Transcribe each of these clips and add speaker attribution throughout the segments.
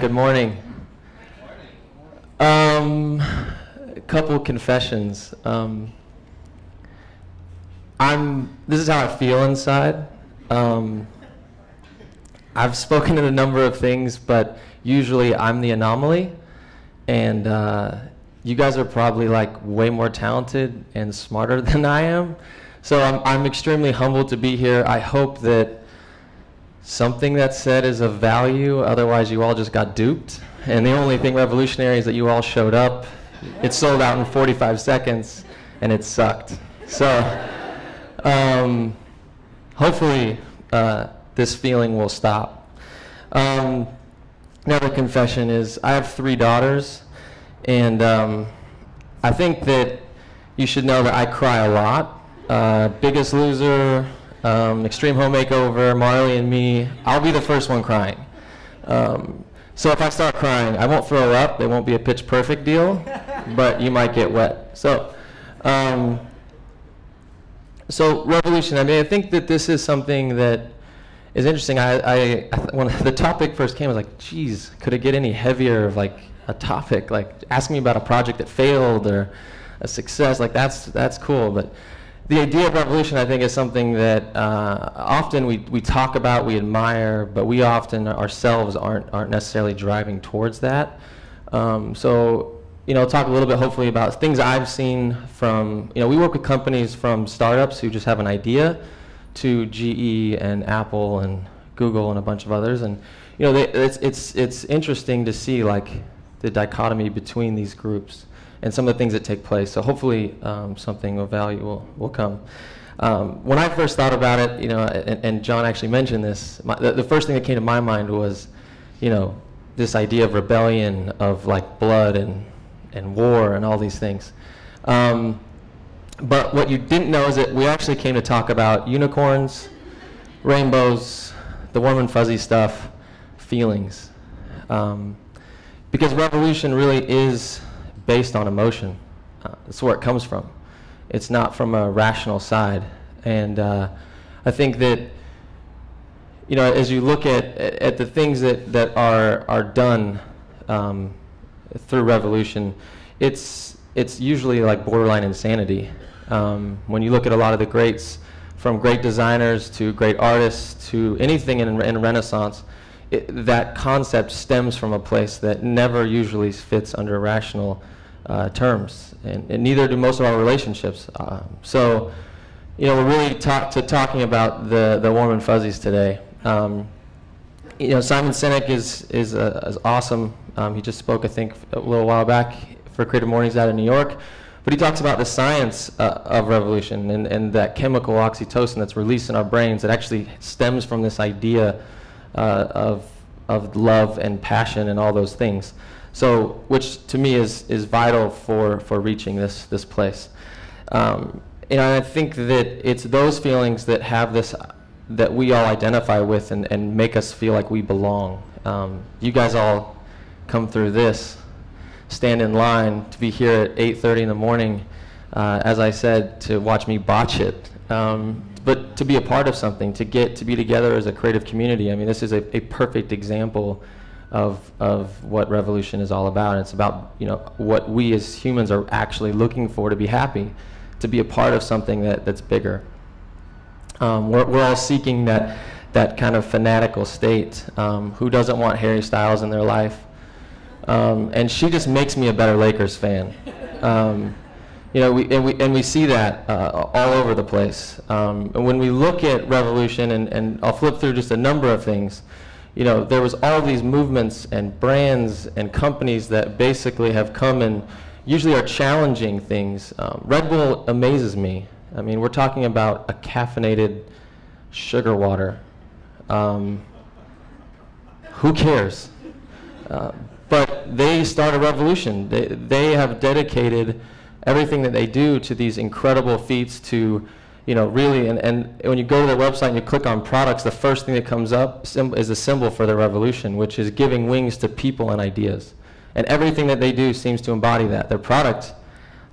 Speaker 1: Good morning. A couple confessions. This is how I feel inside. I've spoken at a number of things, but usually I'm the anomaly, and you guys are probably like way more talented and smarter than I am. So I'm extremely humbled to be here. I hope that something that's said is of value, otherwise you all just got duped. And the only thing revolutionary is that you all showed up. It sold out in 45 seconds, and it sucked. So hopefully this feeling will stop. Another confession is I have 3 daughters, and I think that you should know that I cry a lot. Biggest Loser, Extreme Home Makeover, Marley and Me, I'll be the first one crying. So if I start crying, I won't throw up. It won't be a pitch perfect deal, but you might get wet. So revolution, I mean, I think that this is something that is interesting. When the topic first came, I was like, geez, could it get any heavier of like a topic? Like asking me about a project that failed or a success, like that's cool. But the idea of revolution, I think, is something that often we talk about, we admire, but we often ourselves aren't necessarily driving towards that. So, talk a little bit, hopefully, about things I've seen from, we work with companies from startups who just have an idea to GE and Apple and Google and a bunch of others, and it's interesting to see like the dichotomy between these groups and some of the things that take place. So hopefully something of value will come. When I first thought about it, and John actually mentioned this, the first thing that came to my mind was, this idea of rebellion, of like blood and war and all these things. But what you didn't know is that we actually came to talk about unicorns, rainbows, the warm and fuzzy stuff, feelings. Because revolution really is based on emotion. That's where it comes from. It's not from a rational side. And I think that, as you look at the things that are done through revolution, it's usually like borderline insanity. When you look at a lot of the greats, from great designers to great artists to anything in Renaissance, that concept stems from a place that never usually fits under rational terms, and neither do most of our relationships. So, we're really talking about the warm and fuzzies today. Simon Sinek is awesome. He just spoke, I think, a little while back for CreativeMornings out in New York. But he talks about the science of revolution and that chemical oxytocin that's released in our brains that actually stems from this idea of love and passion and all those things. So, which to me is vital for reaching this place. And I think that it's those feelings that have this, that we all identify with and make us feel like we belong. You guys all come through this, stand in line to be here at 8:30 in the morning, as I said, to watch me botch it. But to be a part of something, to be together as a creative community. I mean, this is a perfect example of what revolution is all about. It's about what we as humans are actually looking for to be happy, to be a part of something that's bigger. We're all seeking that kind of fanatical state. Who doesn't want Harry Styles in their life? And she just makes me a better Lakers fan. We see that all over the place. And when we look at revolution, and I'll flip through just a number of things, there was all these movements and brands and companies that basically have come and usually are challenging things. Red Bull amazes me. I mean, we're talking about a caffeinated sugar water. Who cares? But they start a revolution. They have dedicated everything that they do to these incredible feats to, really, and when you go to their website and you click on products, the first thing that comes up is a symbol for their revolution, which is giving wings to people and ideas. And everything that they do seems to embody that. Their product,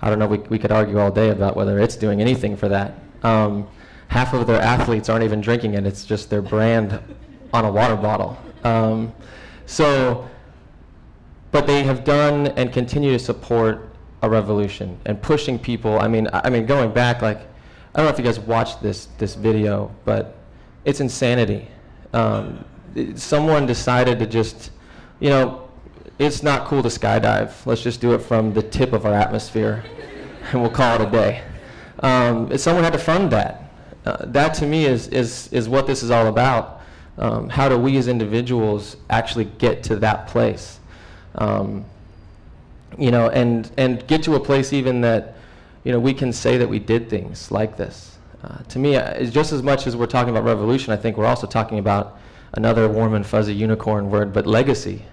Speaker 1: I don't know, we could argue all day about whether it's doing anything for that. Half of their athletes aren't even drinking it. It's just their brand on a water bottle. But they have done and continue to support a revolution and pushing people. I mean, going back, like, I don't know if you guys watched this video, but it's insanity. Someone decided to just, it's not cool to skydive. Let's just do it from the tip of our atmosphere, and we'll call it a day. Someone had to fund that. That to me is what this is all about. How do we as individuals actually get to that place? And get to a place even that, we can say that we did things like this. To me, it's just as much as we're talking about revolution, I think we're also talking about another warm and fuzzy unicorn word, but legacy.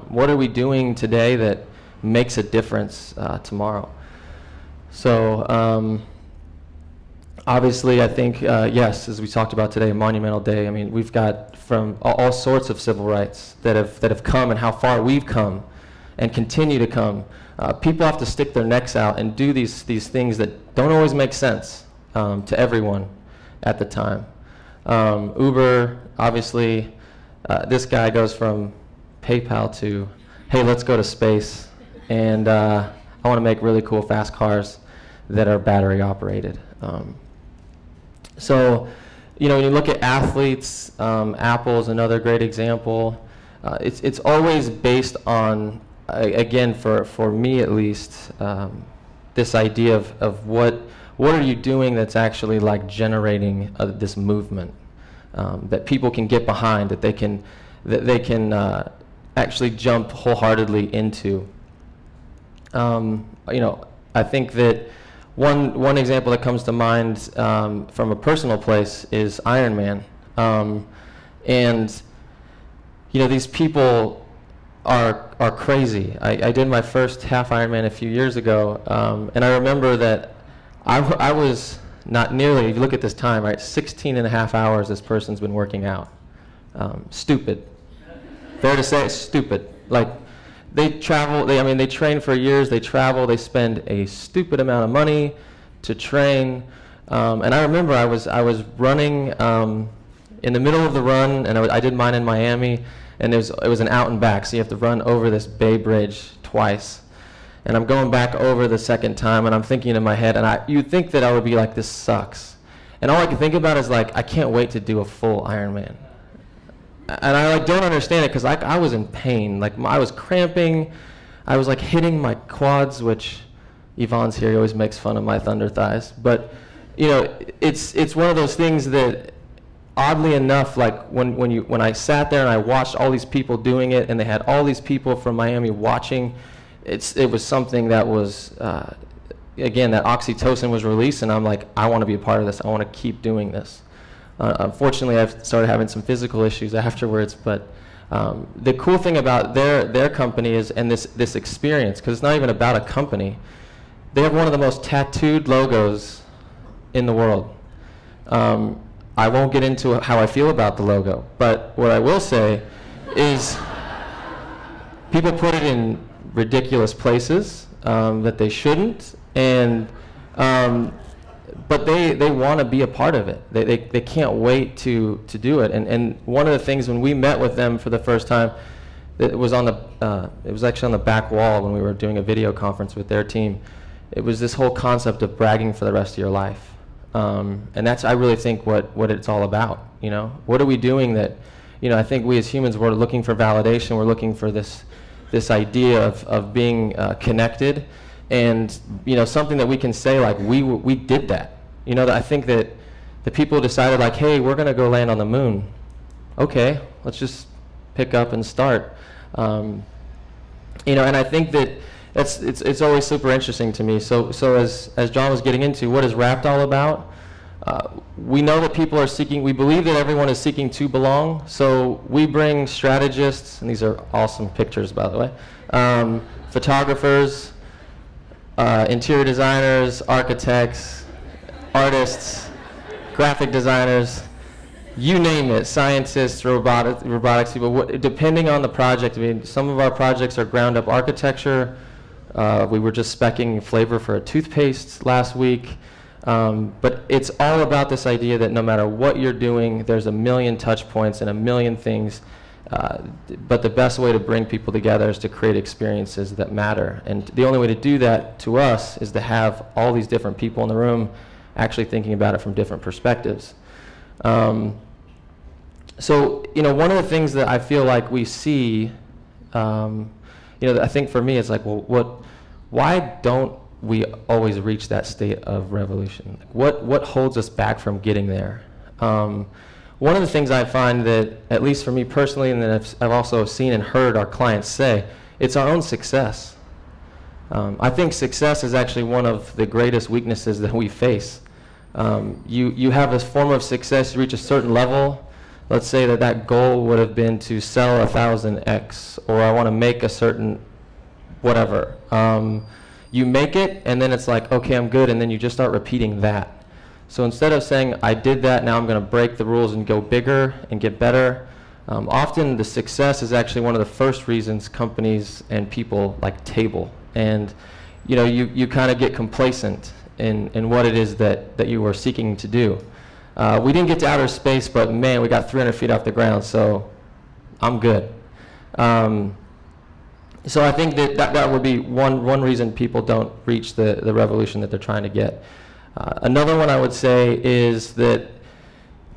Speaker 1: What are we doing today that makes a difference tomorrow? So obviously, I think, yes, as we talked about today, a monumental day. I mean, we've got from all sorts of civil rights that have come and how far we've come and continue to come. People have to stick their necks out and do these things that don't always make sense to everyone at the time. Uber, obviously, this guy goes from PayPal to, hey, let's go to space, and I want to make really cool fast cars that are battery operated. So, when you look at athletes, Apple's another great example. It's always based on, again, for me at least, this idea of what are you doing that's actually like generating this movement that people can get behind, that they can actually jump wholeheartedly into. I think that one example that comes to mind from a personal place is Iron Man. And these people are crazy. I did my first half Ironman a few years ago, and I remember that I was not nearly, if you look at this time, right, 16 and a half hours this person's been working out. Stupid. Fair to say, stupid. Like, they travel, they train for years, they travel, they spend a stupid amount of money to train. And I remember I was running in the middle of the run, and I did mine in Miami, and it was an out and back, so you have to run over this Bay Bridge twice. And I'm going back over the second time, and I'm thinking in my head, and you'd think that I would be like, this sucks. And all I can think about is like, I can't wait to do a full Ironman. And I don't understand it, because I was in pain. Like, I was cramping, I was like hitting my quads, which Yvonne's here, he always makes fun of my thunder thighs. But it's one of those things that, oddly enough, like when I sat there and I watched all these people doing it, and they had all these people from Miami watching, it was something that was, again, that oxytocin was released, and I'm like, I want to be a part of this. I want to keep doing this. Unfortunately, I've started having some physical issues afterwards, but the cool thing about their company is, and this experience, because it's not even about a company, they have one of the most tattooed logos in the world. I won't get into how I feel about the logo, but what I will say is people put it in ridiculous places that they shouldn't, and but they want to be a part of it. They can't wait to do it. And one of the things when we met with them for the first time, it was actually on the back wall when we were doing a video conference with their team. It was this whole concept of bragging for the rest of your life. And that's, I really think, what it's all about. What are we doing that, I think we as humans, we're looking for validation. We're looking for this idea of being connected, and something that we can say like we did that. I think that the people decided like, hey, we're going to go land on the moon. Okay, let's just pick up and start. And I think that it's always super interesting to me. So as John was getting into, what is Rapt all about? We know that people are seeking, we believe that everyone is seeking to belong, so we bring strategists, and these are awesome pictures, by the way, photographers, interior designers, architects, artists, graphic designers, you name it, scientists, robotics people, depending on the project. I mean, some of our projects are ground up architecture. We were just speccing flavor for a toothpaste last week. But it's all about this idea that no matter what you're doing, there's a million touch points and a million things. But the best way to bring people together is to create experiences that matter. And the only way to do that to us is to have all these different people in the room actually thinking about it from different perspectives. So, you know, one of the things that I feel like we see, you know, I think for me it's like, well, why don't we always reach that state of revolution? Like what holds us back from getting there? One of the things I find that, at least for me personally, and that I've also seen and heard our clients say, it's our own success. I think success is actually one of the greatest weaknesses that we face. You have this form of success, you reach a certain level. Let's say that goal would have been to sell 1,000x, or I want to make a certain whatever. You make it, and then it's like, okay, I'm good, and then you just start repeating that. So instead of saying, I did that, now I'm going to break the rules and go bigger and get better, often the success is actually one of the first reasons companies and people like table. And you know, you kind of get complacent in what it is that you were seeking to do. We didn't get to outer space, but man, we got 300 feet off the ground, so I'm good. So I think that would be one reason people don't reach the revolution that they're trying to get. Another one I would say is that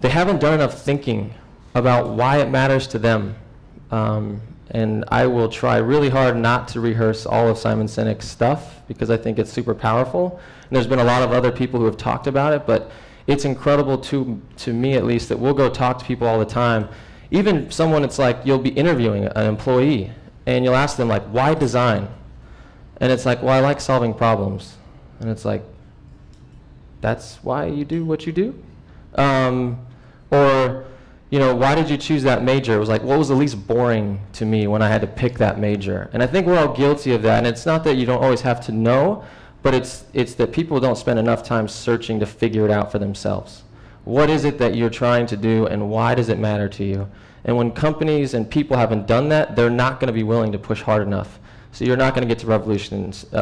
Speaker 1: they haven't done enough thinking about why it matters to them. And I will try really hard not to rehearse all of Simon Sinek's stuff, because I think it's super powerful. And there's been a lot of other people who have talked about it, but it's incredible to me at least that we'll go talk to people all the time. Even someone, it's like you'll be interviewing an employee, and you'll ask them like, why design? And it's like, well, I like solving problems. And it's like, that's why you do what you do? Or, you know, why did you choose that major? It was like, what was the least boring to me when I had to pick that major? And I think we're all guilty of that. And it's not that you don't always have to know, but it's that people don't spend enough time searching to figure it out for themselves. What is it that you're trying to do, and why does it matter to you? And when companies and people haven't done that, they're not going to be willing to push hard enough. So you're not going to get to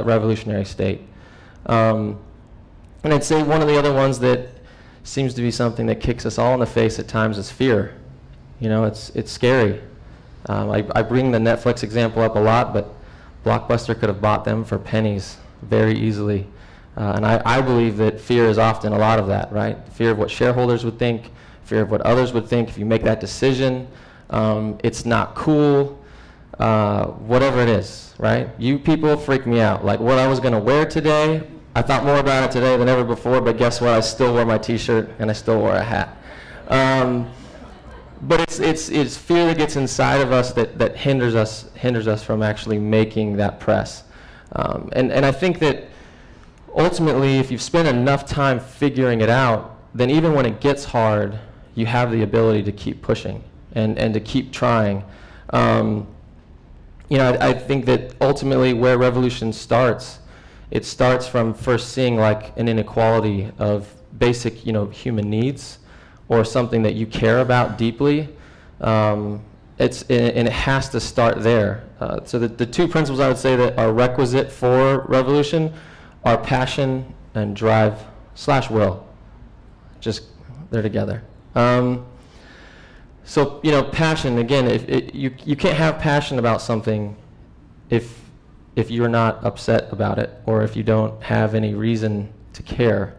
Speaker 1: revolutionary state. And I'd say one of the other ones that seems to be something that kicks us all in the face at times is fear. You know, it's scary. I bring the Netflix example up a lot, but Blockbuster could have bought them for pennies very easily. And I believe that fear is often a lot of that, right? Fear of what shareholders would think, fear of what others would think if you make that decision. It's not cool, whatever it is, right? You people freak me out. Like what I was going to wear today, I thought more about it today than ever before, but guess what? I still wore my t-shirt and I still wore a hat. But it's fear that gets inside of us that hinders us from actually making that press. And I think that ultimately, if you've spent enough time figuring it out, then even when it gets hard, you have the ability to keep pushing and to keep trying. You know, I think that ultimately where revolution starts, it starts from first seeing like an inequality of basic, you know, human needs, or something that you care about deeply. And it has to start there. So the two principles I would say that are requisite for revolution are passion and drive/will. Just they're together. So you know, passion again. You can't have passion about something if you're not upset about it, or if you don't have any reason to care.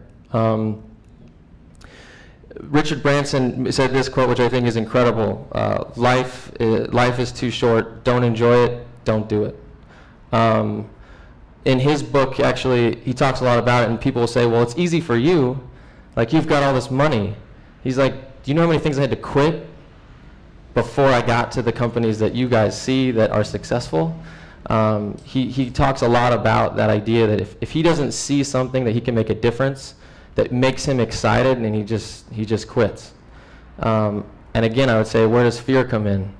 Speaker 1: Richard Branson said this quote, which I think is incredible. Life is too short. Don't enjoy it. Don't do it. In his book, actually, he talks a lot about it, and people will say, well, it's easy for you. Like, you've got all this money. He's like, do you know how many things I had to quit before I got to the companies that you guys see that are successful? He talks a lot about that idea that if he doesn't see something that he can make a difference, that makes him excited, and he just quits. And again, I would say, where does fear come in?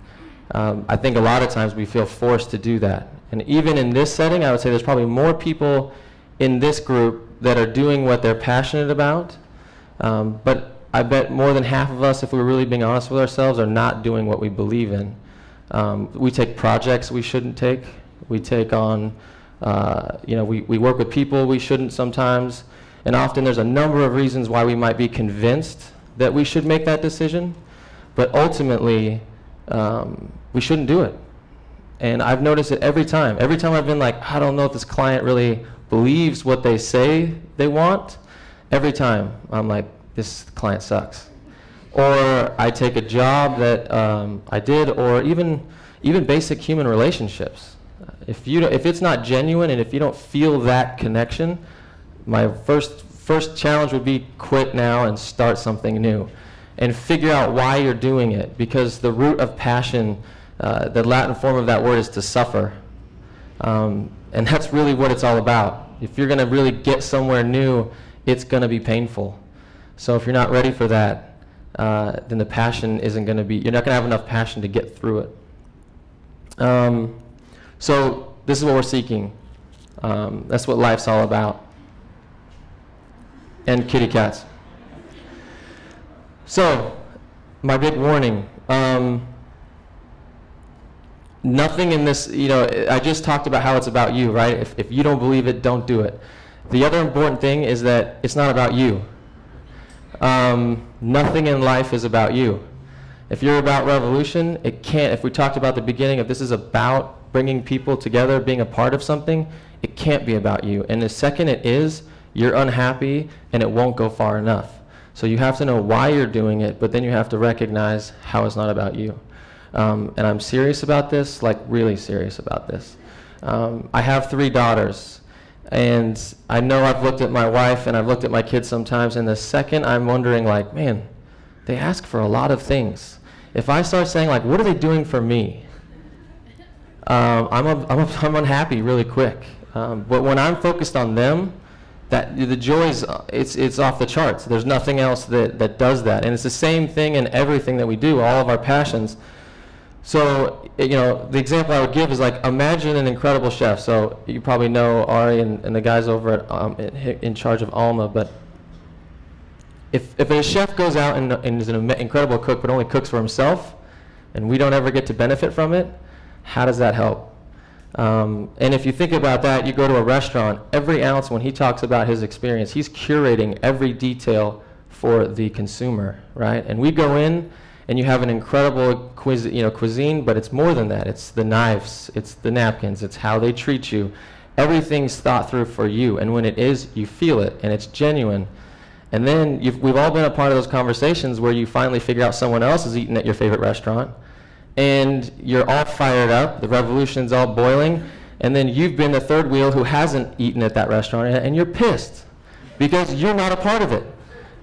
Speaker 1: I think a lot of times we feel forced to do that. And even in this setting, I would say there's probably more people in this group that are doing what they're passionate about. But I bet more than half of us, if we were really being honest with ourselves, are not doing what we believe in. We take projects we shouldn't take. We take on, we work with people we shouldn't sometimes. And often there's a number of reasons why we might be convinced that we should make that decision. But ultimately, we shouldn't do it. And I've noticed it every time. Every time I've been like, I don't know if this client really believes what they say they want. Every time I'm like, this client sucks. Or I take a job that I did, or even basic human relationships. If it's not genuine and if you don't feel that connection, my first challenge would be quit now and start something new. And figure out why you're doing it, because the root of passion, the Latin form of that word is to suffer. And that's really what it's all about. If you're going to really get somewhere new, it's going to be painful. So if you're not ready for that, then the passion isn't going to be, you're not going to have enough passion to get through it. So this is what we're seeking. That's what life's all about. And kitty cats. So, my big warning, nothing in this, I just talked about how it's about you, right? If you don't believe it, don't do it. The other important thing is that it's not about you. Nothing in life is about you. If you're about revolution, it can't, if we talked about the beginning, if this is about bringing people together, being a part of something, it can't be about you. And the second it is, you're unhappy and it won't go far enough. So you have to know why you're doing it, but then you have to recognize how it's not about you. And I'm serious about this, like really serious about this. I have 3 daughters, and I know I've looked at my wife and I've looked at my kids sometimes, and the second I'm wondering like, man, they ask for a lot of things. If I start saying like, what are they doing for me? I'm unhappy really quick. But when I'm focused on them, that the joy is it's off the charts. There's nothing else that does that, and it's the same thing in everything that we do, all of our passions. So the example I would give is like, imagine an incredible chef. So you probably know Ari and the guys over at in charge of Alma. But if a chef goes out and is an incredible cook but only cooks for himself, and we don't ever get to benefit from it, how does that help? And if you think about that, you go to a restaurant, every ounce when he talks about his experience, he's curating every detail for the consumer, right? And we go in and you have an incredible cuisine, but it's more than that. It's the knives, it's the napkins, it's how they treat you. Everything's thought through for you, and when it is, you feel it, and it's genuine. And then we've all been a part of those conversations where you finally figure out someone else is eating at your favorite restaurant, and you're all fired up, the revolution's all boiling, and then you've been the third wheel who hasn't eaten at that restaurant, and you're pissed because you're not a part of it.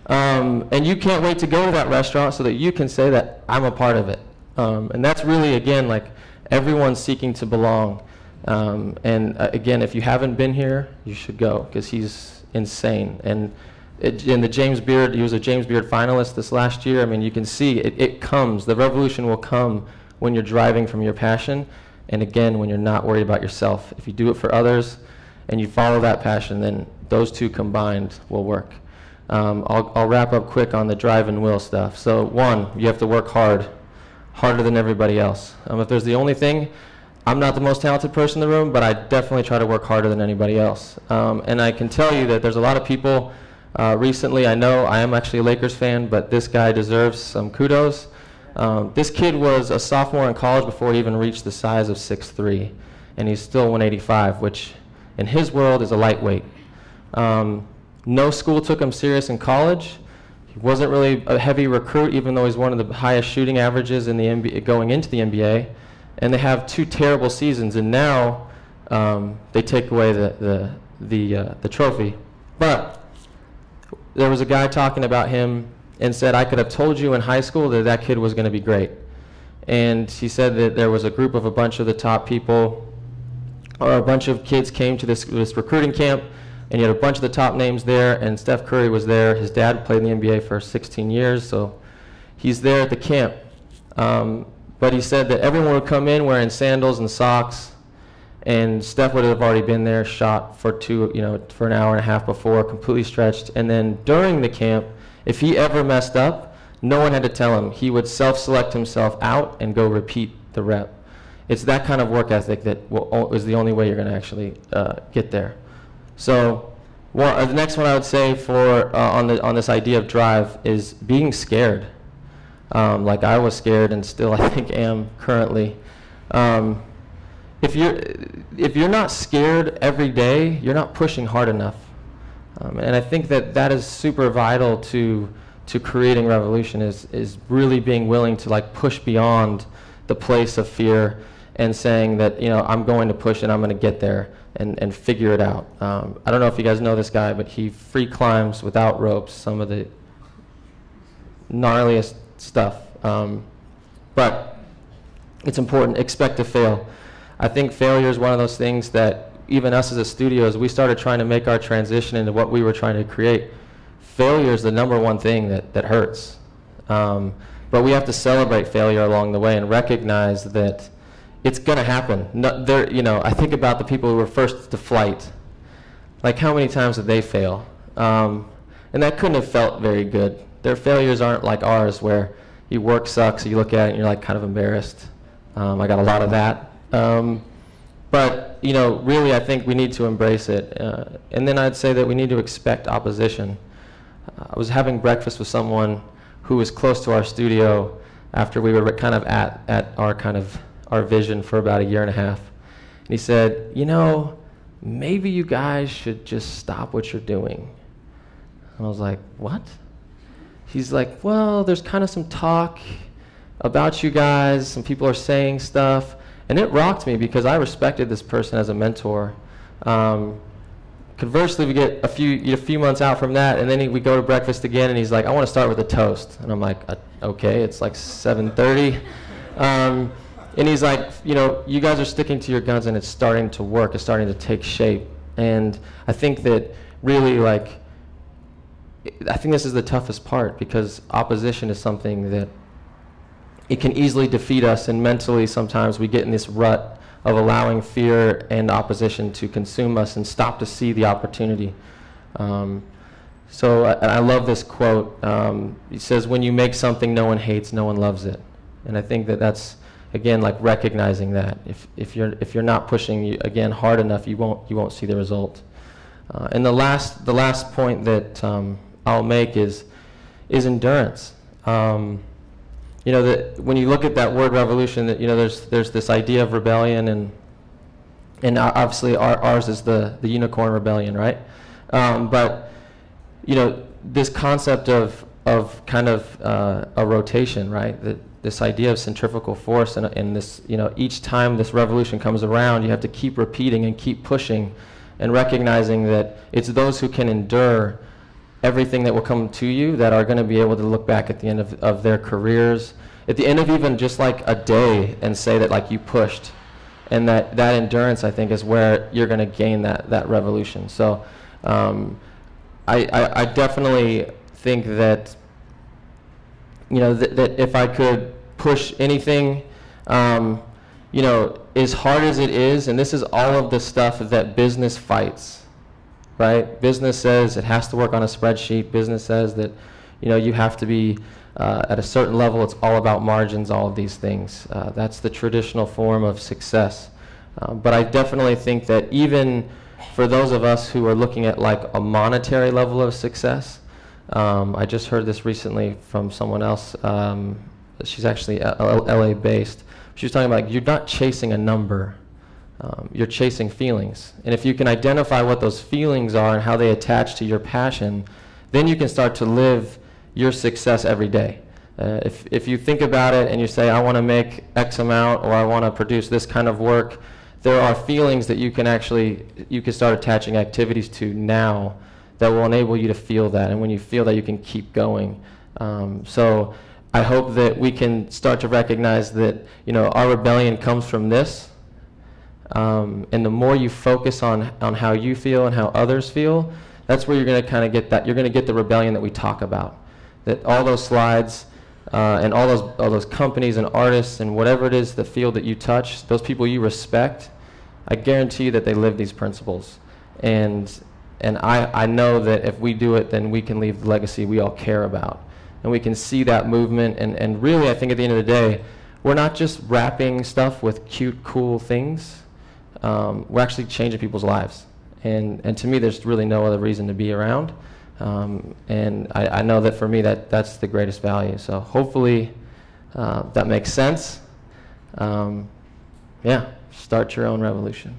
Speaker 1: And you can't wait to go to that restaurant so that you can say that I'm a part of it. And that's really, again, like everyone's seeking to belong. Again, if you haven't been here, you should go, because he's insane. And in the James Beard, he was a James Beard finalist this last year. I mean, you can see it comes. The revolution will come when you're driving from your passion, and again, when you're not worried about yourself. If you do it for others and you follow that passion, then those two combined will work. I'll wrap up quick on the drive and will stuff. So 1, you have to work hard, harder than everybody else. If there's the only thing, I'm not the most talented person in the room, but I definitely try to work harder than anybody else. And I can tell you that there's a lot of people recently, I know I am actually a Lakers fan, but this guy deserves some kudos. This kid was a sophomore in college before he even reached the size of 6'3", and he's still 185, which in his world is a lightweight. No school took him serious in college. He wasn't really a heavy recruit, even though he's one of the highest shooting averages in the NBA, going into the NBA. And they have 2 terrible seasons, and now they take away the trophy. But there was a guy talking about him and said, I could have told you in high school that that kid was going to be great. And he said that there was a group of a bunch of the top people, or a bunch of kids came to this recruiting camp, and you had a bunch of the top names there, and Steph Curry was there. His dad played in the NBA for 16 years, so he's there at the camp. But he said that everyone would come in wearing sandals and socks, and Steph would have already been there, shot for for an hour and a half before, completely stretched. And then during the camp, if he ever messed up, no one had to tell him. He would self-select himself out and go repeat the rep. It's that kind of work ethic that is the only way you're going to actually get there. So the next one I would say for on this idea of drive is being scared. Like I was scared and still I think am currently. If you're not scared every day, you're not pushing hard enough. And I think that is super vital to creating revolution, is really being willing to like push beyond the place of fear and saying that, I'm going to push and I'm going to get there and figure it out. I don't know if you guys know this guy, but he free climbs without ropes, some of the gnarliest stuff. But it's important. Expect to fail. I think failure is one of those things that even us as a studio, as we started trying to make our transition into what we were trying to create, failure is the #1 thing that hurts. But we have to celebrate failure along the way and recognize that it's going to happen. I think about the people who were first to flight. Like, how many times did they fail? And that couldn't have felt very good. Their failures aren't like ours, where your work sucks, you look at it and you're like kind of embarrassed. I got a lot of that. But really, I think we need to embrace it. And then I'd say that we need to expect opposition. I was having breakfast with someone who was close to our studio after we were kind of at our vision for about a year and a half. And he said, maybe you guys should just stop what you're doing. And I was like, what? He's like, well, there's kind of some talk about you guys. Some people are saying stuff. And it rocked me because I respected this person as a mentor. Conversely, we get a few months out from that, and then we go to breakfast again, and he's like, I want to start with a toast. And I'm like, okay, it's like 7:30. And he's like, you guys are sticking to your guns, and it's starting to work. It's starting to take shape. And I think that really, I think this is the toughest part, because opposition is something that it can easily defeat us, and mentally sometimes we get in this rut of allowing fear and opposition to consume us and stop to see the opportunity. So I love this quote. It says, when you make something no one hates, no one loves it. And I think that's, again, like recognizing that. If you're not pushing, again, hard enough, you won't see the result. And the last point that I'll make is endurance. That when you look at that word revolution, that there's this idea of rebellion, and obviously ours is the unicorn rebellion, right? But this concept of kind of a rotation, right? This idea of centrifugal force, and this, each time this revolution comes around, you have to keep repeating and keep pushing, and recognizing that it's those who can endure everything that will come to you that are going to be able to look back at the end of their careers, at the end of even just like a day, and say that like you pushed. And that endurance, I think, is where you're going to gain that revolution. So I definitely think that that if I could push anything, as hard as it is, and this is all of the stuff that business fights. Right? Business says it has to work on a spreadsheet. Business says that, you have to be at a certain level. It's all about margins, all of these things. That's the traditional form of success. But I definitely think that even for those of us who are looking at like a monetary level of success, I just heard this recently from someone else. She's actually LA based. She was talking about, you're not chasing a number. You're chasing feelings. And if you can identify what those feelings are and how they attach to your passion, then you can start to live your success every day. If you think about it and you say, I want to make X amount, or I want to produce this kind of work, there are feelings that you can start attaching activities to now that will enable you to feel that. And when you feel that, you can keep going. So I hope that we can start to recognize that, our rebellion comes from this. And the more you focus on how you feel and how others feel, that's where you're going to kind of get that. You're going to get the rebellion that we talk about. That all those slides and all those companies and artists and whatever it is, the field that you touch, those people you respect, I guarantee you that they live these principles. And I know that if we do it, then we can leave the legacy we all care about. And we can see that movement. And really, I think at the end of the day, we're not just wrapping stuff with cute, cool things. We're actually changing people's lives. And to me, there's really no other reason to be around. And I know that for me, that's the greatest value. So hopefully that makes sense. Yeah, start your own revolution.